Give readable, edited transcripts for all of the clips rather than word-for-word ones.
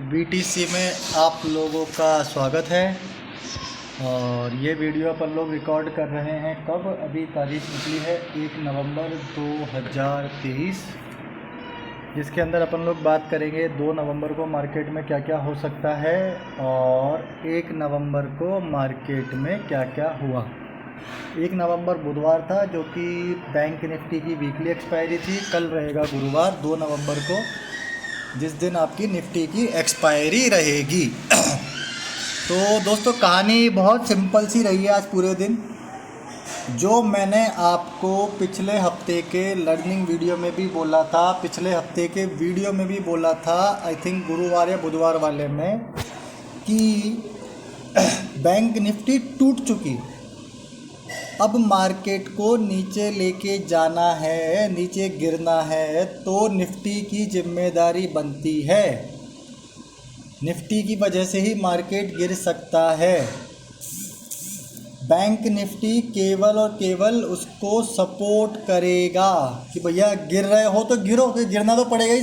BTC में आप लोगों का स्वागत है। और ये वीडियो अपन लोग रिकॉर्ड कर रहे हैं कब, अभी तारीख निकली है 1 नवंबर 2023, जिसके अंदर अपन लोग बात करेंगे 2 नवंबर को मार्केट में क्या क्या हो सकता है और 1 नवंबर को मार्केट में क्या क्या हुआ। 1 नवंबर बुधवार था, जो कि बैंक निफ्टी की वीकली एक्सपायरी थी। कल रहेगा गुरुवार 2 नवंबर को, जिस दिन आपकी निफ्टी की एक्सपायरी रहेगी। तो दोस्तों, कहानी बहुत सिंपल सी रही है आज पूरे दिन। जो मैंने आपको पिछले हफ्ते के लर्निंग वीडियो में भी बोला था, पिछले हफ्ते के वीडियो में भी बोला था, आई थिंक गुरुवार या बुधवार वाले में, कि बैंक निफ्टी टूट चुकी, अब मार्केट को नीचे लेके जाना है, नीचे गिरना है, तो निफ्टी की जिम्मेदारी बनती है। निफ्टी की वजह से ही मार्केट गिर सकता है। बैंक निफ्टी केवल और केवल उसको सपोर्ट करेगा कि भैया गिर रहे हो तो गिरो, गिरना तो पड़ेगा ही,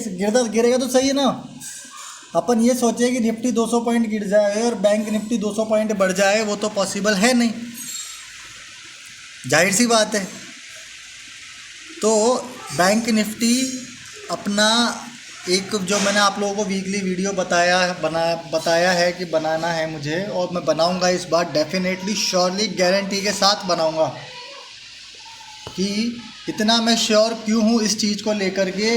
गिरेगा तो सही है ना। अपन ये सोचे कि निफ्टी 200 पॉइंट गिर जाए और बैंक निफ्टी 200 पॉइंट बढ़ जाए, वो तो पॉसिबल है नहीं, जाहिर सी बात है। तो बैंक निफ्टी अपना एक, जो मैंने आप लोगों को वीकली वीडियो बताया है कि बनाना है मुझे, और मैं बनाऊंगा इस बार, डेफिनेटली श्योरली गारंटी के साथ बनाऊंगा। कि इतना मैं श्योर क्यों हूँ इस चीज़ को लेकर के,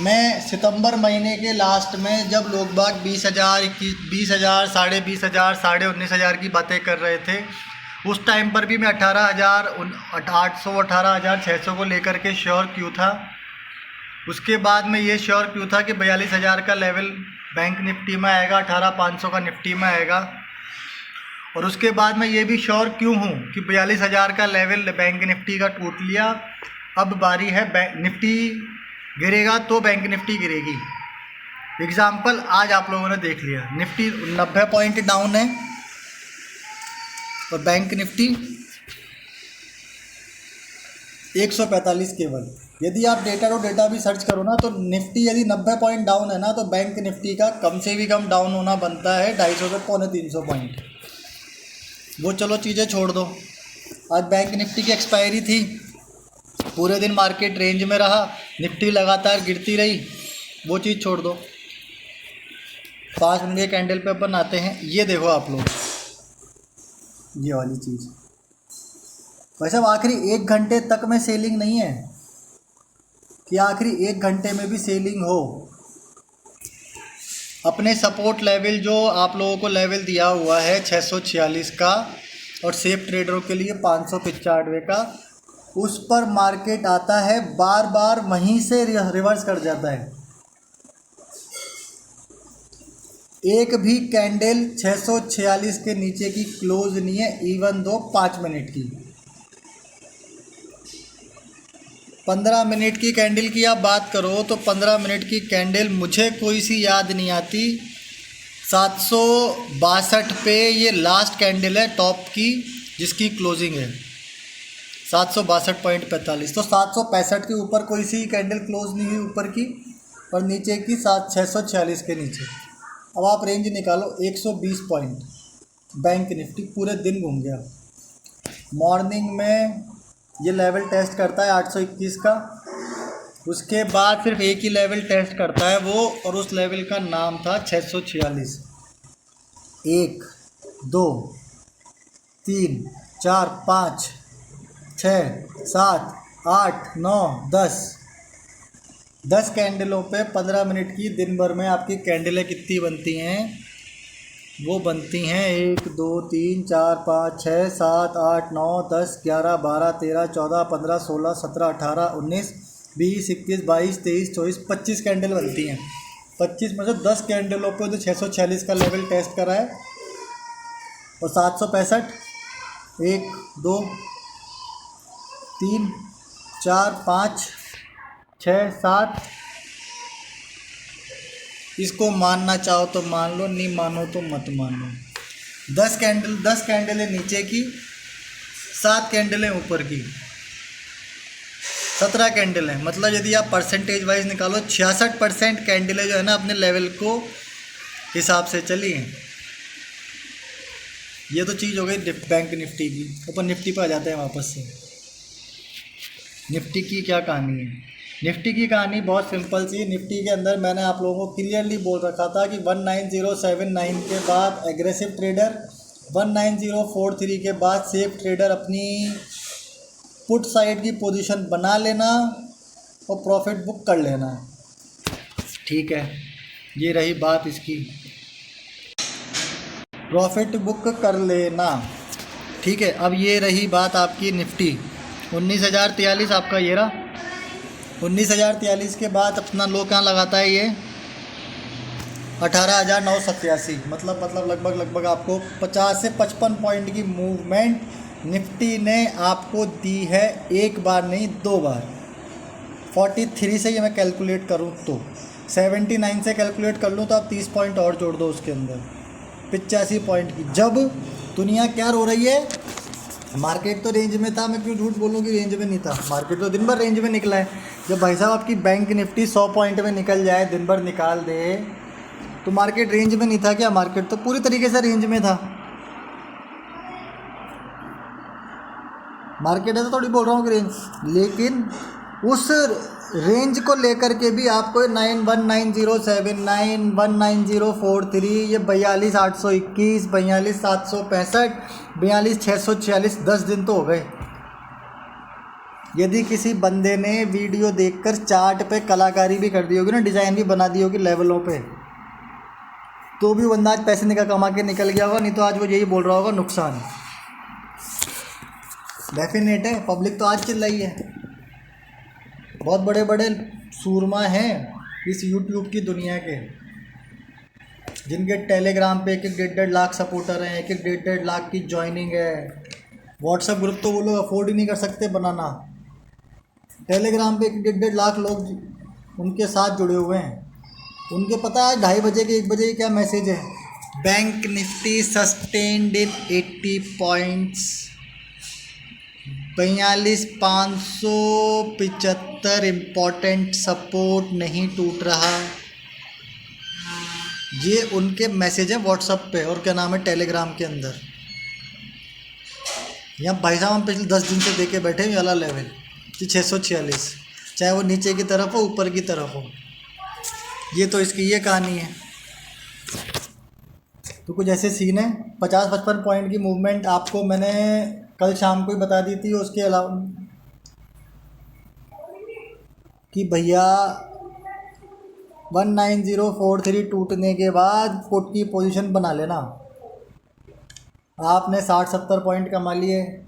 मैं सितंबर महीने के लास्ट में जब लोग बाग 20,000, 20,000, 20,500, 19,500 की बातें कर रहे थे, उस टाइम पर भी मैं 18,800, 18,600 को लेकर के श्योर क्यों था। उसके बाद में ये श्योर क्यों था कि 42,000 का लेवल बैंक निफ्टी में आएगा, 18,500 का निफ्टी में आएगा। और उसके बाद मैं ये भी श्योर क्यों हूँ कि 42,000 का लेवल बैंक निफ्टी का टूट लिया, अब बारी है निफ्टी गिरेगा तो बैंक निफ्टी गिरेगी। एग्जाम्पल आज आप लोगों ने देख लिया, निफ्टी 90 पॉइंट डाउन है और बैंक निफ्टी 145 केवल। यदि आप डेटा टू डेटा भी सर्च करो ना, तो निफ्टी यदि 90 पॉइंट डाउन है ना, तो बैंक निफ्टी का कम से भी कम डाउन होना बनता है 250 से 250 पॉइंट। वो चलो चीज़ें छोड़ दो, आज बैंक निफ्टी की एक्सपायरी थी, पूरे दिन मार्केट रेंज में रहा, निफ्टी लगातार गिरती रही, वो चीज़ छोड़ दो। 5 मिनट के कैंडल पे अपन आते हैं। ये देखो आप लोग, ये वाली चीज़, वैसे आखिरी 1 घंटे तक में सेलिंग नहीं है कि आखिरी 1 घंटे में भी सेलिंग हो। अपने सपोर्ट लेवल जो आप लोगों को लेवल दिया हुआ है 646 का, और सेफ ट्रेडरों के लिए 595 का, उस पर मार्केट आता है, बार बार वहीं से रिवर्स कर जाता है। एक भी कैंडल 646 के नीचे की क्लोज नहीं है, इवन दो 5 मिनट की। 15 मिनट की कैंडल की आप बात करो तो 15 मिनट की कैंडल मुझे कोई सी याद नहीं आती। 762 पे ये लास्ट कैंडल है टॉप की, जिसकी क्लोजिंग है 762.45। तो 765 के ऊपर कोई सी कैंडल क्लोज नहीं हुई ऊपर की, और नीचे की 646 के नीचे। अब आप रेंज निकालो, 120 पॉइंट बैंक निफ्टी पूरे दिन घूम गया। मॉर्निंग में ये लेवल टेस्ट करता है 821 का, उसके बाद सिर्फ एक ही लेवल टेस्ट करता है वो, और उस लेवल का नाम था 646। 1 2 3 4 5 6 7 8 9 10 कैंडलों पे 15 मिनट की दिन भर में आपकी कैंडलें कितनी बनती हैं? वो बनती हैं 1 2 3 4 5 6 7 8 9 10 11 12 13 14 15 16 17 18 19 20 21 22 23 24 25 कैंडल बनती हैं। 25 में से 10 कैंडलों पे तो 646 का लेवल टेस्ट करा है, और 765 1 2 3 4 5 6 7, इसको मानना चाहो तो मान लो, नहीं मानो तो मत मानो। 10 कैंडलें नीचे की, 7 कैंडलें ऊपर की, 17 कैंडल हैं। मतलब यदि आप परसेंटेज वाइज निकालो, 66% कैंडलें जो है ना अपने लेवल को हिसाब से चलिए। ये तो चीज़ हो गई बैंक निफ्टी की। ऊपर निफ्टी पर आ जाते हैं वापस से। निफ्टी की क्या कहानी है? निफ्टी की कहानी बहुत सिंपल सी। निफ्टी के अंदर मैंने आप लोगों को क्लियरली बोल रखा था कि 19079 के बाद एग्रेसिव ट्रेडर, 19043 के बाद सेफ ट्रेडर अपनी पुट साइड की पोजीशन बना लेना और प्रॉफिट बुक कर लेना। ठीक है, ये रही बात इसकी, प्रॉफिट बुक कर लेना। ठीक है, अब ये रही बात आपकी निफ्टी 19,043 आपका ये रहा। 19,043 के बाद अपना लो कहाँ लगाता है ये 18,987। मतलब लगभग आपको 50 से 55 पॉइंट की मूवमेंट निफ्टी ने आपको दी है। एक बार नहीं, दो बार। 43 से ये मैं कैलकुलेट करूँ तो 79 से कैलकुलेट कर लूँ तो आप 30 पॉइंट और जोड़ दो उसके अंदर, 85 पॉइंट की। जब दुनिया क्या रो रही है, मार्केट तो रेंज में था, मैं क्यों झूठ बोलूँ कि रेंज में नहीं था, मार्केट तो दिन भर रेंज में निकला है। जब भाई साहब आपकी बैंक निफ्टी 100 पॉइंट में निकल जाए, दिन भर निकाल दे, तो मार्केट रेंज में नहीं था क्या? मार्केट तो पूरी तरीके से रेंज में था। मार्केट है तो थोड़ी बोल रहा हूँ कि रेंज, लेकिन उस रेंज को लेकर के भी आपको 919079, 19043, ये 42821, 42765, 42646, 10 दिन तो हो गए। यदि किसी बंदे ने वीडियो देखकर चार्ट पे कलाकारी भी कर दी होगी ना, डिज़ाइन भी बना दी होगी लेवलों पे, तो भी बंदा आज पैसे कमा के निकल गया होगा। नहीं तो आज वो यही बोल रहा होगा नुकसान। डेफिनेट है, पब्लिक तो आज चिल्लाई है। बहुत बड़े बड़े सूरमा हैं इस यूट्यूब की दुनिया के, जिनके टेलीग्राम पे 1-1.5 लाख सपोर्टर हैं, 1-1.5 लाख की ज्वाइनिंग है। व्हाट्सएप ग्रुप तो वो लोग अफोर्ड ही नहीं कर सकते बनाना। टेलीग्राम पे 1-1.5 लाख लोग उनके साथ जुड़े हुए हैं। उनके पता है 2:30 बजे के 1 बजे की क्या मैसेज है, बैंक निफ्टी सस्टेन्ड इन 80 पॉइंट्स, 42,575 इम्पॉर्टेंट सपोर्ट नहीं टूट रहा। ये उनके मैसेज है व्हाट्सएप पे, और क्या नाम है टेलीग्राम के अंदर। यहाँ भाई साहब हम पिछले 10 दिन से देखे बैठे हैं वाला लेवल कि 646, चाहे वो नीचे की तरफ हो ऊपर की तरफ हो। ये तो इसकी ये कहानी है। तो कुछ ऐसे सीन है। 50-55 पॉइंट की मूवमेंट आपको मैंने कल शाम को ही बता दी थी। उसके अलावा कि भैया 19043 टूटने के बाद पुट की पोजीशन बना लेना। आपने 60-70 पॉइंट कमा लिए,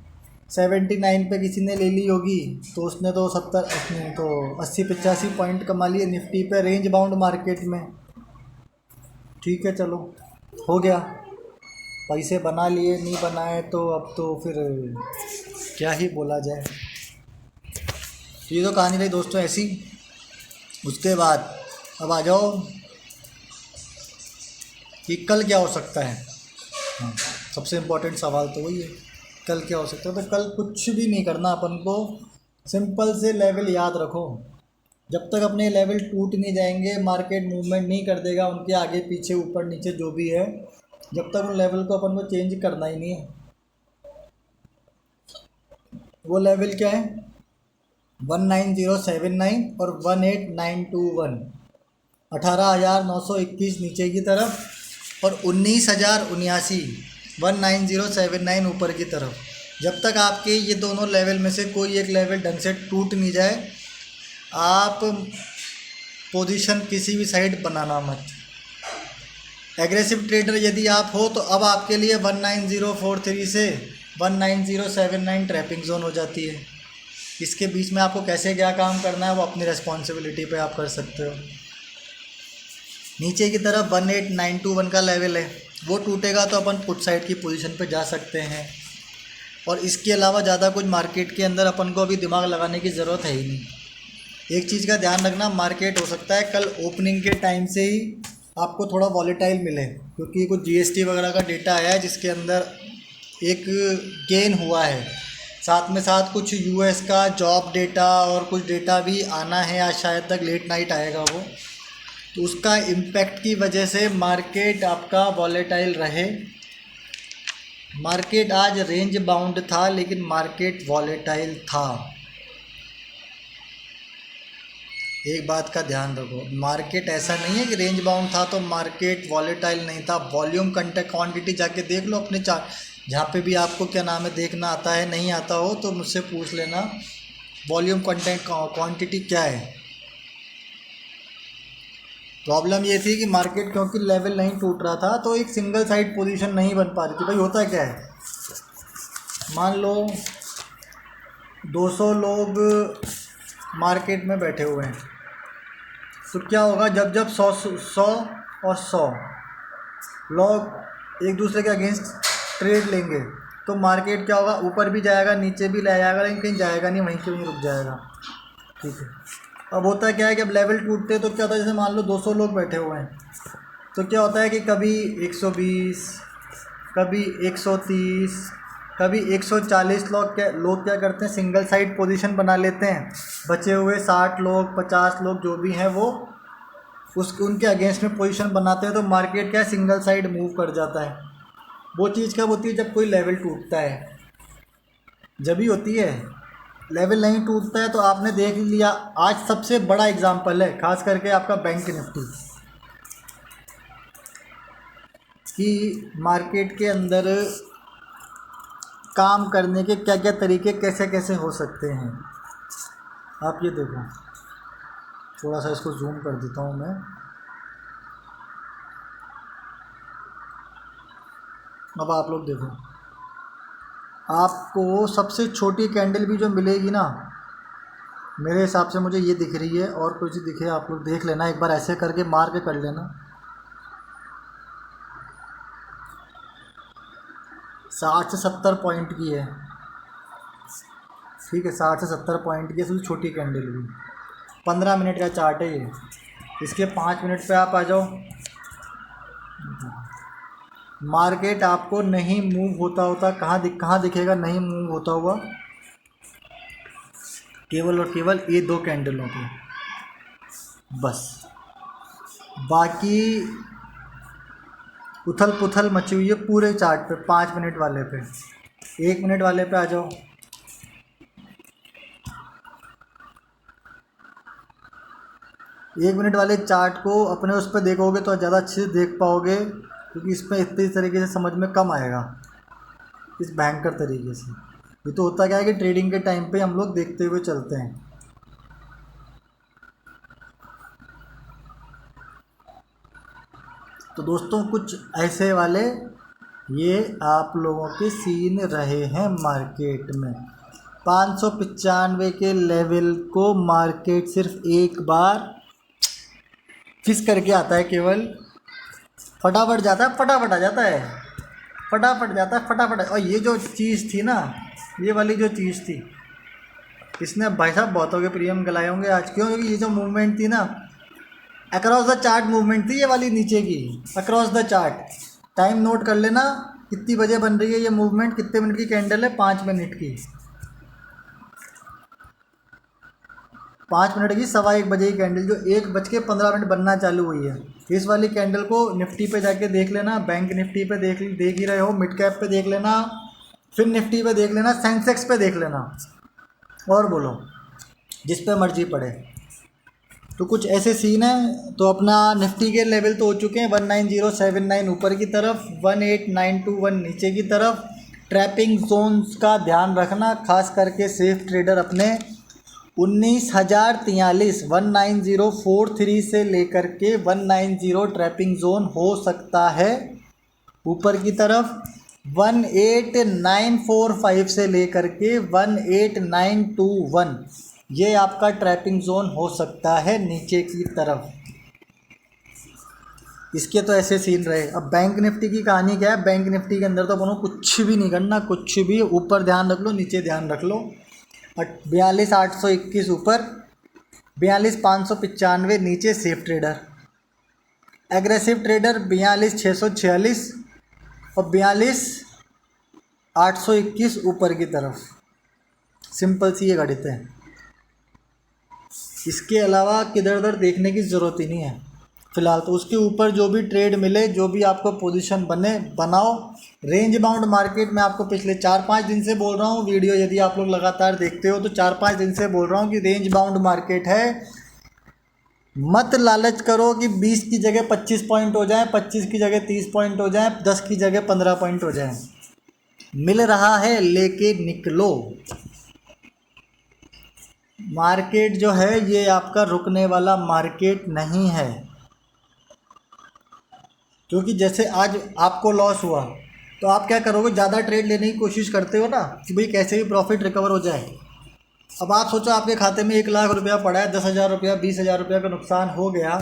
79 पे किसी ने ले ली होगी तो उसने तो 80-85 पॉइंट कमा लिए निफ्टी पे, रेंज बाउंड मार्केट में। ठीक है, चलो हो गया, पैसे बना लिए, नहीं बनाए तो अब तो फिर क्या ही बोला जाए। ये तो कहानी रही दोस्तों ऐसी। उसके बाद अब आ जाओ कि कल क्या हो सकता है। हाँ, सबसे इम्पोर्टेंट सवाल तो वही है, कल क्या हो सकता है। तो कल कुछ भी नहीं करना अपन को, सिंपल से लेवल याद रखो। जब तक अपने लेवल टूट नहीं जाएंगे, मार्केट मूवमेंट नहीं कर देगा उनके आगे पीछे ऊपर नीचे जो भी है, जब तक उन लेवल को अपन को चेंज करना ही नहीं है। वो लेवल क्या है, 19079 और 18921, 18,921 नीचे की तरफ और 19,079 19079 ऊपर की तरफ। जब तक आपके ये दोनों लेवल में से कोई एक लेवल ढंग से टूट नहीं जाए, आप पोजीशन किसी भी साइड बनाना मत। एग्रेसिव ट्रेडर यदि आप हो तो अब आपके लिए 19043 से 19079 ट्रैपिंग जोन हो जाती है। इसके बीच में आपको कैसे क्या काम करना है वो अपनी रिस्पॉन्सिबिलिटी पे आप कर सकते हो। नीचे की तरफ 18921 का लेवल है, वो टूटेगा तो अपन पुट साइड की पोजीशन पे जा सकते हैं। और इसके अलावा ज़्यादा कुछ मार्केट के अंदर अपन को अभी दिमाग लगाने की ज़रूरत है ही नहीं। एक चीज़ का ध्यान रखना, मार्केट हो सकता है कल ओपनिंग के टाइम से ही आपको थोड़ा वॉलेटाइल मिले, क्योंकि कुछ जीएसटी वगैरह का डेटा आया है जिसके अंदर एक गेन हुआ है। साथ में साथ कुछ यूएस का जॉब डेटा और कुछ डेटा भी आना है, आज शायद तक लेट नाइट आएगा वो। तो उसका इम्पैक्ट की वजह से मार्केट आपका वॉलेटाइल रहे। मार्केट आज रेंज बाउंड था लेकिन मार्केट वॉलेटाइल था। एक बात का ध्यान रखो, मार्केट ऐसा नहीं है कि रेंज बाउंड था तो मार्केट वॉलेटाइल नहीं था। वॉल्यूम कंटेंट क्वांटिटी जाके देख लो अपने चार्ट, जहाँ पे भी आपको क्या नाम है देखना आता है, नहीं आता हो तो मुझसे पूछ लेना वॉल्यूम कंटेंट क्वांटिटी क्या है। प्रॉब्लम ये थी कि मार्केट क्योंकि लेवल नहीं टूट रहा था तो एक सिंगल साइड पोजीशन नहीं बन पा रही थी। भाई होता क्या है, मान लो 200 लोग मार्केट में बैठे हुए हैं तो क्या होगा, जब जब 100 और 100 लोग एक दूसरे के अगेंस्ट ट्रेड लेंगे तो मार्केट क्या होगा, ऊपर भी जाएगा नीचे भी ले जाएगा लेकिन कहीं जाएगा नहीं, वहीं के वहीं रुक जाएगा। ठीक है, अब होता क्या है कि अब लेवल टूटते तो क्या होता है, जैसे मान लो 200 लोग बैठे हुए हैं तो क्या होता है कि कभी 120, कभी 130, कभी 140 लोग क्या करते हैं, सिंगल साइड पोजीशन बना लेते हैं। बचे हुए 60 लोग 50 लोग जो भी हैं वो उनके अगेंस्ट में पोजीशन बनाते हैं तो मार्केट क्या सिंगल साइड मूव कर जाता है। वो चीज़ कब होती है, जब कोई लेवल टूटता है, जब ही होती है। लेवल नहीं टूटता है तो आपने देख लिया, आज सबसे बड़ा एग्जांपल है खास करके आपका बैंक निफ्टी कि मार्केट के अंदर काम करने के क्या क्या तरीके कैसे कैसे हो सकते हैं। आप ये देखो, थोड़ा सा इसको जूम कर देता हूँ मैं। अब आप लोग देखो, आपको सबसे छोटी कैंडल भी जो मिलेगी ना, मेरे हिसाब से मुझे ये दिख रही है, और कुछ दिखे आप लोग देख लेना, एक बार ऐसे करके मार्क कर लेना। 60 से 70 पॉइंट की है। ठीक है, 60 से 70 पॉइंट की सबसे छोटी कैंडल भी। 15 मिनट का चार्ट है ये। इसके 5 मिनट पे आप आ जाओ, मार्केट आपको नहीं मूव होता कहाँ दिखेगा नहीं मूव होता हुआ, केवल और केवल ये 2 कैंडलों पे बस। बाकी उथल पुथल मची हुई है पूरे चार्ट पे। 5 मिनट वाले पे, 1 मिनट वाले पे आ जाओ। एक मिनट वाले चार्ट को अपने उस पर देखोगे तो ज़्यादा अच्छे से देख पाओगे, क्योंकि इसमें इतनी तरीके से समझ में कम आएगा इस भयंकर तरीके से। ये तो होता क्या है कि ट्रेडिंग के टाइम पे हम लोग देखते हुए चलते हैं। तो दोस्तों कुछ ऐसे वाले ये आप लोगों के सीन रहे हैं मार्केट में। 595 के लेवल को मार्केट सिर्फ एक बार फिश करके आता है, केवल फटाफट जाता है, फटाफट आ जाता है, फटाफट जाता है, फटाफट। और ये जो चीज़ थी ना, ये वाली जो चीज़ थी, इसने भाई साहब बहुतों के प्रीमियम गलाए होंगे आज। क्यों? क्योंकि ये जो मूवमेंट थी ना, अक्रॉस द चार्ट मूवमेंट थी ये वाली नीचे की, across the chart. Time note कर लेना कितनी बजे बन रही है ये मूवमेंट, कितने मिनट की कैंडल है, 5 मिनट की। 5 मिनट की 1:15 बजे की कैंडल जो 1:15 बनना चालू हुई है। इस वाली कैंडल को निफ्टी पे जाके देख लेना, बैंक निफ्टी पे देख ही रहे हो, मिड कैप पे देख लेना, फिर निफ्टी पे देख लेना, सेंसेक्स पे देख लेना, और बोलो जिस पे मर्जी पड़े। तो कुछ ऐसे सीन है। तो अपना निफ्टी के लेवल तो हो चुके हैं 19079 ऊपर की तरफ, 18921 नीचे की तरफ। ट्रैपिंग जोन्स का ध्यान रखना, खास करके सेफ ट्रेडर अपने 19,043 19043 से लेकर के 190 ट्रैपिंग जोन हो सकता है ऊपर की तरफ। 18945 से लेकर के 18921 ये आपका ट्रैपिंग जोन हो सकता है नीचे की तरफ। इसके तो ऐसे सीन रहे। अब बैंक निफ्टी की कहानी क्या है, बैंक निफ्टी के अंदर तो अपनों कुछ भी नहीं करना, कुछ भी। ऊपर ध्यान रख लो, नीचे ध्यान रख लो। 42,821 ऊपर, 42,595 नीचे सेफ ट्रेडर। एग्रेसिव ट्रेडर 42,646 और 42,821 ऊपर की तरफ। सिंपल सी ये गणित है, इसके अलावा किधर उधर देखने की ज़रूरत ही नहीं है। फ़िलहाल तो उसके ऊपर जो भी ट्रेड मिले, जो भी आपको पोजीशन बने बनाओ। रेंज बाउंड मार्केट में आपको पिछले 4-5 दिन से बोल रहा हूँ, वीडियो यदि आप लोग लगातार देखते हो तो 4-5 दिन से बोल रहा हूँ कि रेंज बाउंड मार्केट है। मत लालच करो कि 20 की जगह 25 पॉइंट हो जाए, 25 की जगह 30 पॉइंट हो जाए, 10 की जगह 15 पॉइंट हो जाए। मिल रहा है लेके निकलो। मार्केट जो है ये आपका रुकने वाला मार्केट नहीं है, क्योंकि जैसे आज आपको लॉस हुआ तो आप क्या करोगे, ज़्यादा ट्रेड लेने की कोशिश करते हो ना कि भाई कैसे भी प्रॉफिट रिकवर हो जाए। अब आप सोचो आपके खाते में 1 लाख रुपया पड़ा है, 10,000 रुपया 20,000 रुपया का नुकसान हो गया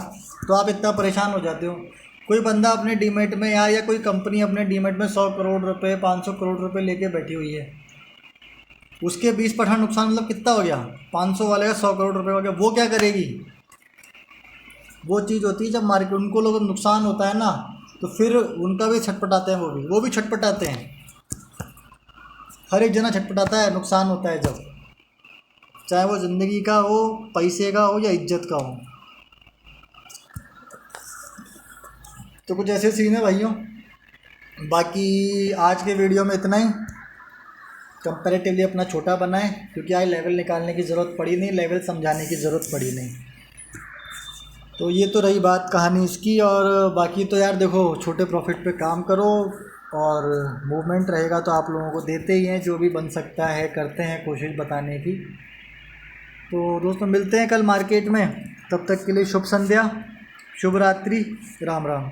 तो आप इतना परेशान हो जाते हो। कोई बंदा अपने डीमेट में या कोई कंपनी अपने डीमेट में 100 करोड़ रुपए 500 करोड़ रुपए लेके बैठी हुई है, उसके 20% नुकसान मतलब कितना हो गया, 500 वाले का 100 करोड़ रुपए हो गया। वो क्या करेगी, वो चीज़ होती है जब मार्केट उनको लोग नुकसान होता है ना तो फिर उनका भी छटपटाते हैं, वो भी छटपटाते हैं। हर एक जना छटपटाता है नुकसान होता है जब, चाहे वो ज़िंदगी का हो, पैसे का हो या इज्जत का हो। तो कुछ ऐसे सीन है भाइयों। बाकी आज के वीडियो में इतना ही। कंपैरेटिवली अपना छोटा बनाएं, क्योंकि आज लेवल निकालने की ज़रूरत पड़ी नहीं, लेवल समझाने की ज़रूरत पड़ी नहीं। तो ये तो रही बात कहानी इसकी। और बाकी तो यार देखो, छोटे प्रॉफिट पे काम करो और मूवमेंट रहेगा तो आप लोगों को देते ही हैं, जो भी बन सकता है करते हैं कोशिश बताने की। तो दोस्तों मिलते हैं कल मार्केट में, तब तक के लिए शुभ संध्या, शुभ रात्रि, राम राम।